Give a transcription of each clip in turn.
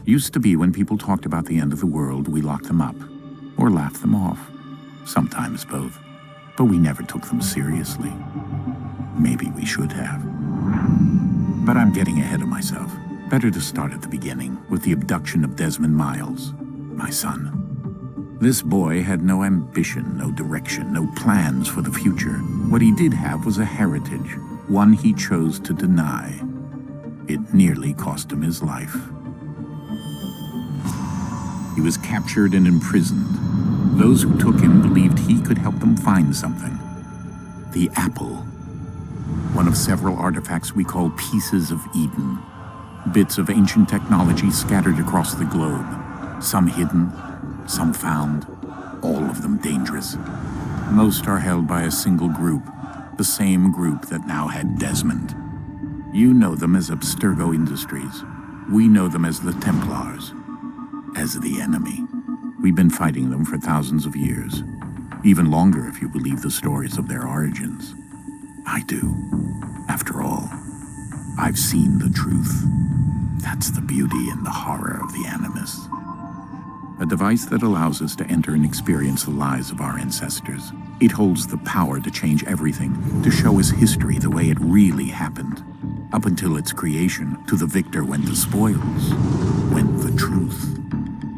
Used to be when people talked about the end of the world, we locked them up. Or laughed them off. Sometimes both. But we never took them seriously. Maybe we should have. But I'm getting ahead of myself. Better to start at the beginning, with the abduction of Desmond Miles, my son. This boy had no ambition, no direction, no plans for the future. What he did have was a heritage, one he chose to deny. It nearly cost him his life. He was captured and imprisoned. Those who took him believed he could help them find something. The apple. One of several artifacts we call pieces of Eden. Bits of ancient technology scattered across the globe. Some hidden, some found, all of them dangerous. Most are held by a single group, the same group that now had Desmond. You know them as Abstergo Industries. We know them as the Templars. As the enemy. We've been fighting them for thousands of years. Even longer if you believe the stories of their origins. I do. After all, I've seen the truth. That's the beauty and the horror of the Animus. A device that allows us to enter and experience the lives of our ancestors. It holds the power to change everything, to show us history the way it really happened. Up until its creation, to the victor went the spoils, went the truth.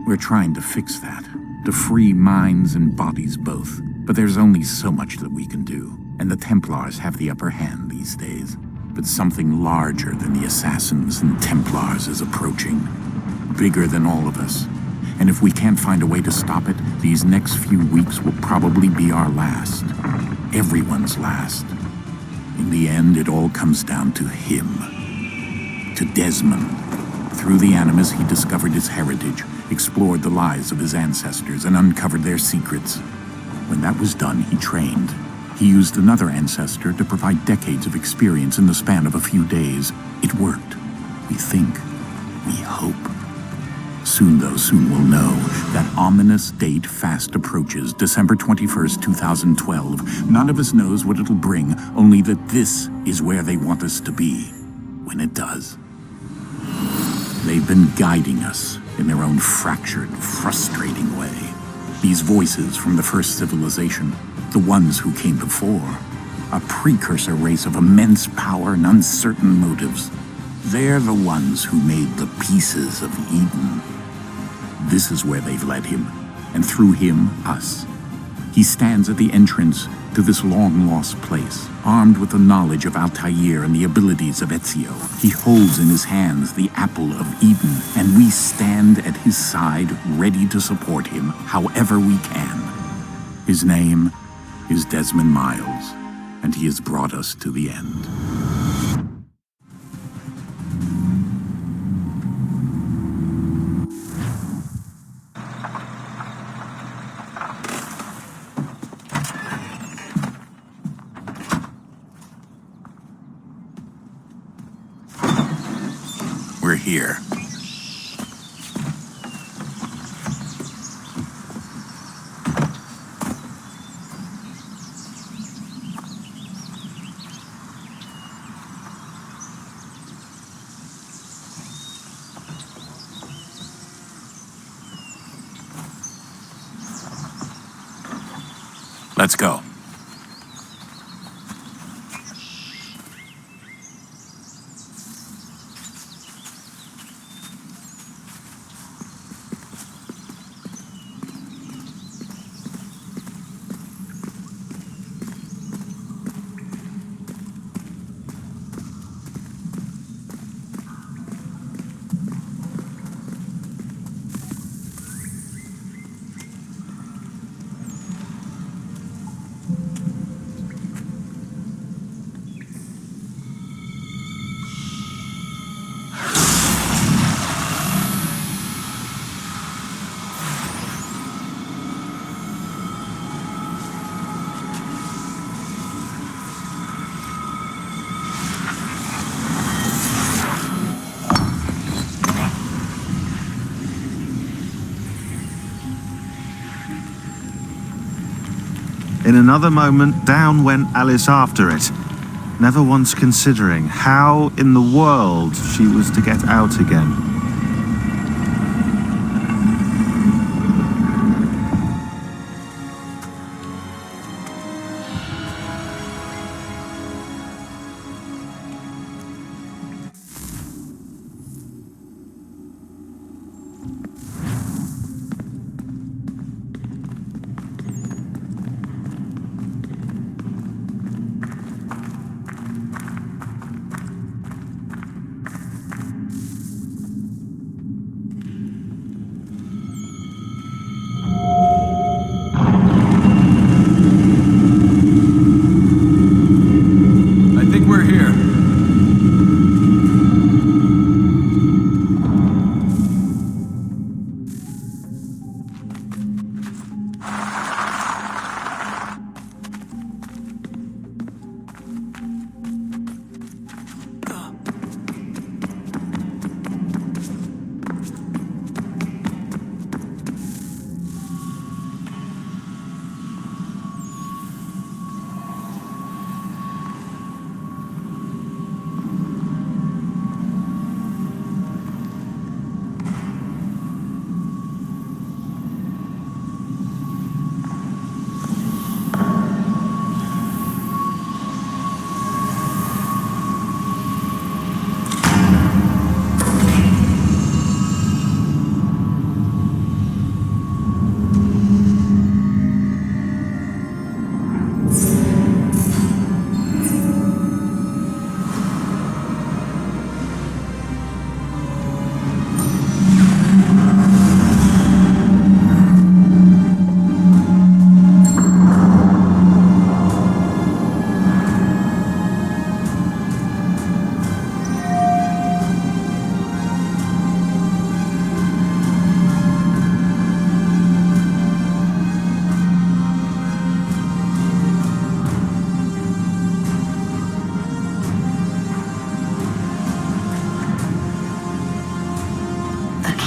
We're trying to fix that, to free minds and bodies both. But there's only so much that we can do, and the Templars have the upper hand these days. But something larger than the Assassins and Templars is approaching, bigger than all of us. And if we can't find a way to stop it, these next few weeks will probably be our last. Everyone's last. In the end, it all comes down to him. To Desmond. Through the Animus, he discovered his heritage, explored the lives of his ancestors, and uncovered their secrets. When that was done, he trained. He used another ancestor to provide decades of experience in the span of a few days. It worked. We think. We hope. Soon, though, soon we'll know. That ominous date fast approaches, December 21st, 2012. None of us knows what it'll bring, only that this is where they want us to be. When it does. They've been guiding us in their own fractured, frustrating way. These voices from the first civilization, the ones who came before, a precursor race of immense power and uncertain motives. They're the ones who made the pieces of Eden. This is where they've led him, and through him, us. He stands at the entrance to this long-lost place, armed with the knowledge of Altair and the abilities of Ezio. He holds in his hands the apple of Eden, and we stand at his side, ready to support him however we can. His name is Desmond Miles, and he has brought us to the end. We're here. Let's go. In another moment, down went Alice after it, never once considering how in the world she was to get out again.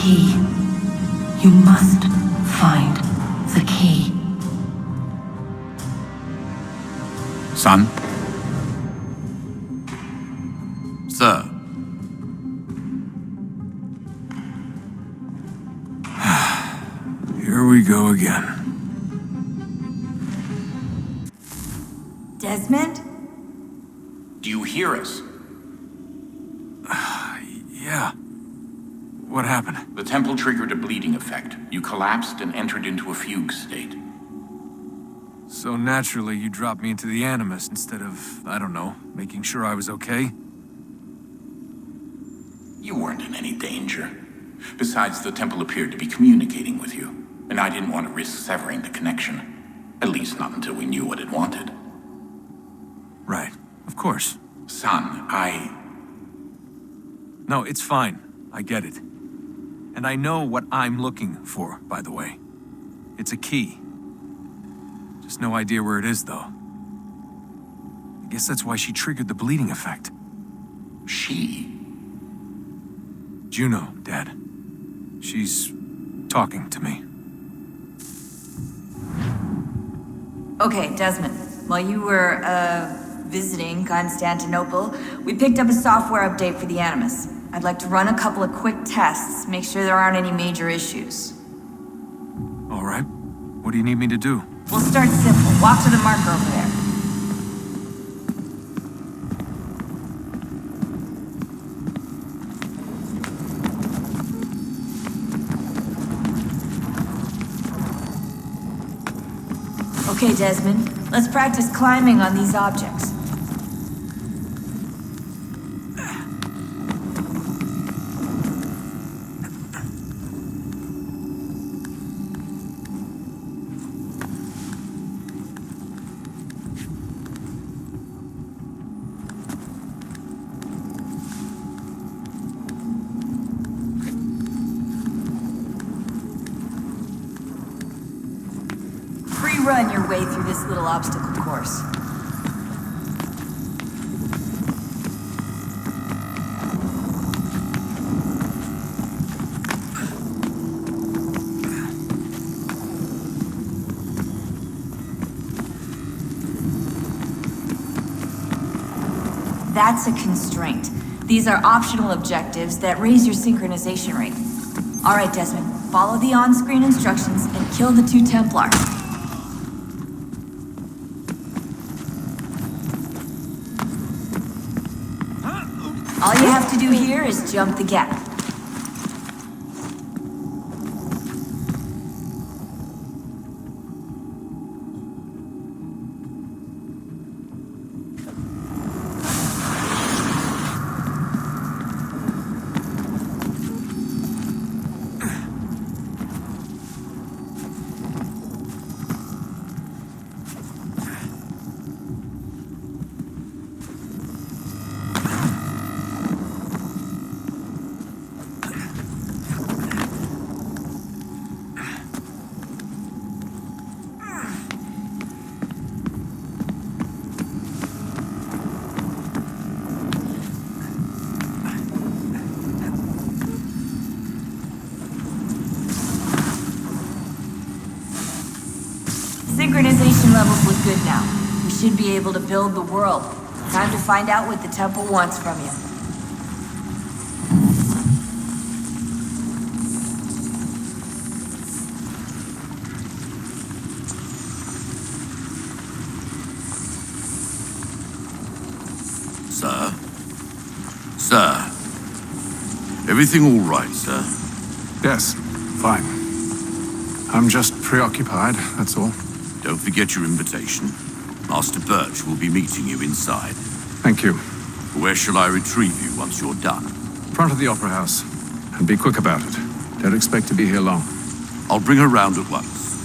key. You must find the key. Son? Sir. Here we go again. Desmond? Do you hear us? Yeah. What happened? The temple triggered a bleeding effect. You collapsed and entered into a fugue state. So naturally, you dropped me into the Animus instead of, I don't know, making sure I was okay? You weren't in any danger. Besides, the temple appeared to be communicating with you, and I didn't want to risk severing the connection. At least not until we knew what it wanted. Right. Of course. Son, No, it's fine. I get it. And I know what I'm looking for, by the way. It's a key. Just no idea where it is, though. I guess that's why she triggered the bleeding effect. She? Juno, Dad. She's talking to me. Okay, Desmond. While you were, visiting Constantinople, we picked up a software update for the Animus. I'd like to run a couple of quick tests, make sure there aren't any major issues. All right. What do you need me to do? We'll start simple. Walk to the marker over there. Okay, Desmond. Let's practice climbing on these objects. Run your way through this little obstacle course. That's a constraint. These are optional objectives that raise your synchronization rate. All right, Desmond, follow the on-screen instructions and kill the 2 Templars. All you have to do here is jump the gap. Synchronization levels look good now. We should be able to build the world. Time to find out what the temple wants from you. Sir? Sir? Everything all right, sir? Yes, fine. I'm just preoccupied, that's all. Don't forget your invitation. Master Birch will be meeting you inside. Thank you. Where shall I retrieve you once you're done? Front of the Opera House. And be quick about it. Don't expect to be here long. I'll bring her round at once.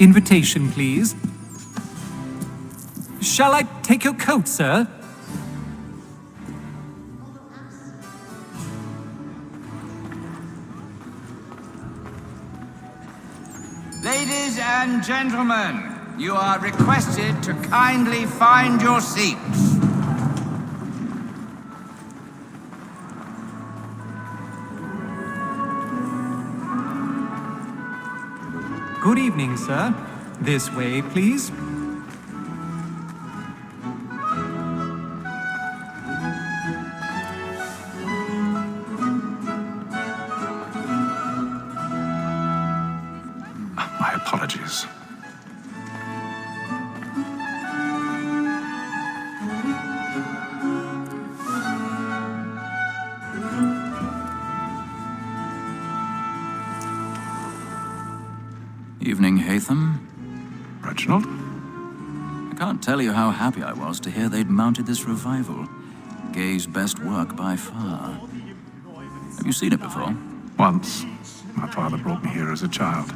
Invitation, please. Shall I take your coat, sir? Ladies and gentlemen, you are requested to kindly find your seats. Good evening, sir. This way, please. My apologies. Evening, Hatham. Reginald? I can't tell you how happy I was to hear they'd mounted this revival. Gay's best work by far. Have you seen it before? Once. My father brought me here as a child.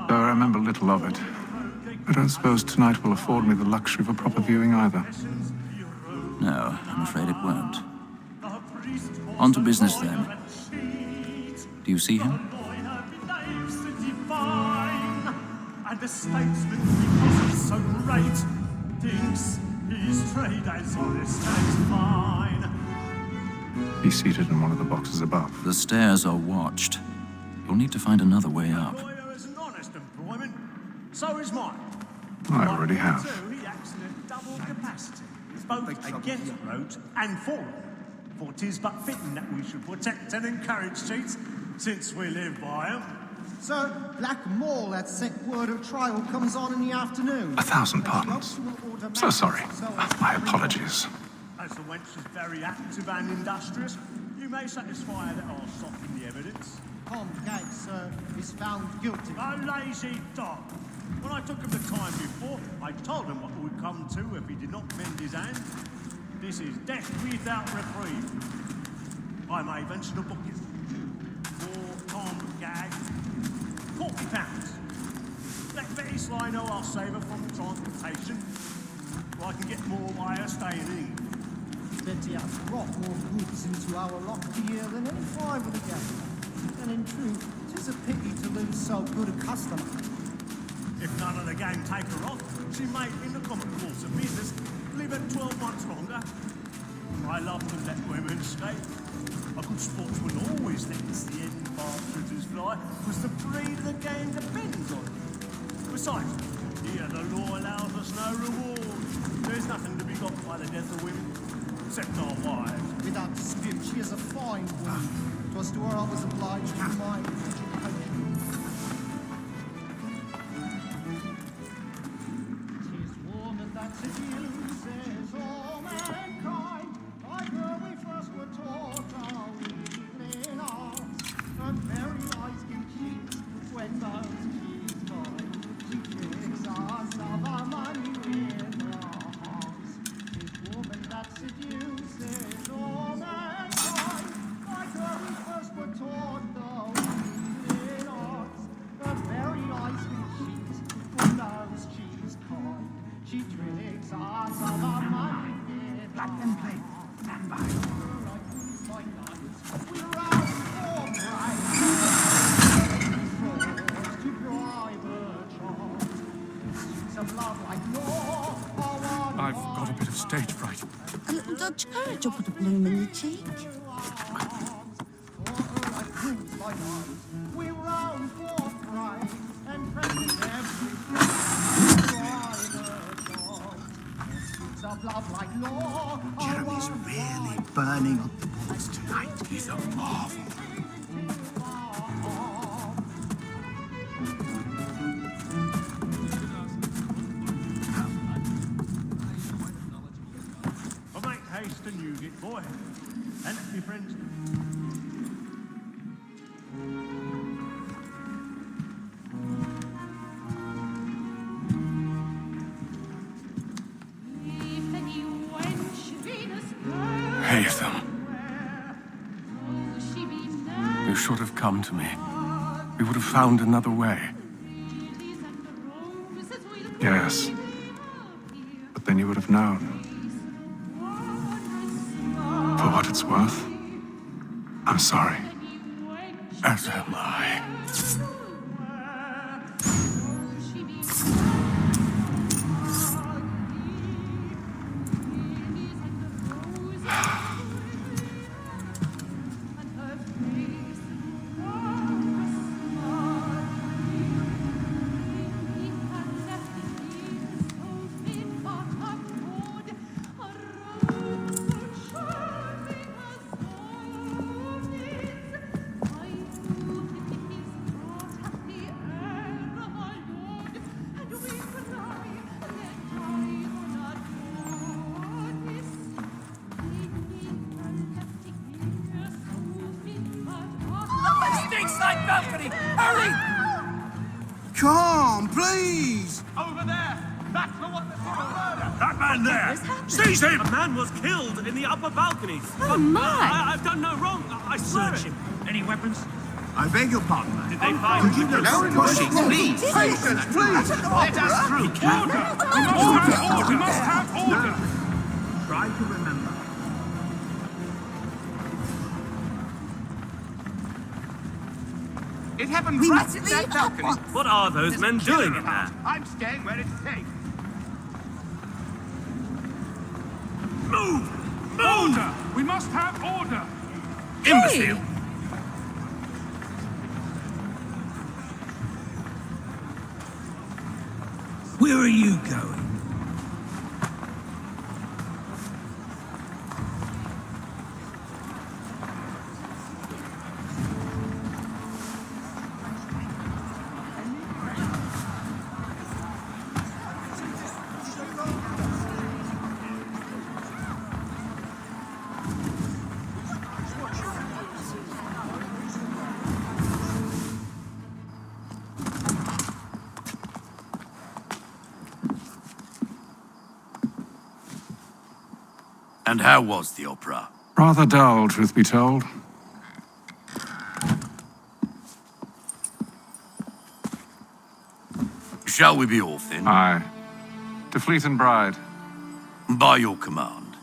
Though I remember little of it. I don't suppose tonight will afford me the luxury of a proper viewing either. No, I'm afraid it won't. On to business then. Do you see him? And the statesman, because he's so great, thinks his trade as honest as mine. He's seated in one of the boxes above. The stairs are watched. You'll need to find another way up. Lawyer is an honest employment, so is mine. I already have. He acts in a double capacity, both against roads and for them. For 'tis but fitting that we should protect and encourage cheats, since we live by them. So, Black Mall, that set word of trial comes on in the afternoon. 1,000 pardons. So sorry. My apologies. As the wench is very active and industrious, you may satisfy her that I'll soften the evidence. Tom Gates, sir, is found guilty. A lazy dog. When I took him the time before, I told him what would come to if he did not mend his hand. This is death without reprieve. I may venture to book it. For Tom Gag, £40. Let Betty Sly know I'll save her from transportation, or I can get more by her staying in. Betty has brought more goods into our lock here than any five of the gang. And in truth, 'tis a pity to lose so good a customer. If none of the gang take her off, she may, in the common course of business, live at 12 months longer. I love to let women escape. A good sportsman always lets the end bastards fly, because the breed of the game depends on it. Besides, here the law allows us no reward. There's nothing to be got by the death of women, except our wives. Without dispute, she is a fine woman. 'Twas to her I was obliged to my education. 'Tis woman that seduces all mankind, like her we first were taught our evening arts. Her very eyes can cheat when those keys find. She tricks us of our money with her hearts. 'Tis woman that seduces all mankind, like her we first were taught those evening arts. Her very eyes can cheat when those cheats kind. She tricks us of our money with her hearts. Stand by. I've got a bit of stage fright. A little Dutch courage will put a bloom in your cheek. Jeremy's really burning up the boards tonight. He's a marvel. I'll make haste and use it, boy. And let me friends. Hatham. You should have come to me. We would have found another way. Yes. But then you would have known. For what it's worth, I'm sorry. As am I. balcony! Hurry! Come, please! Over there! That's the one that's murder! That man there! Seize him! A man was killed in the upper balconies. Oh, my! I've done no wrong. I swear it. Any weapons? I beg your pardon. Did they find you? No pushing, please! Patience, please! Let us through. Order! We must have order! Try to remember. It happened We right must at leave that at balcony. once. What are those men doing in there? I'm staying where it's safe. Move! Order! We must have order! Imbecile! Where are you going? And how was the opera? Rather dull, truth be told. Shall we be off then? Aye. To Fleet and Bride. By your command.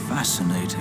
Fascinating.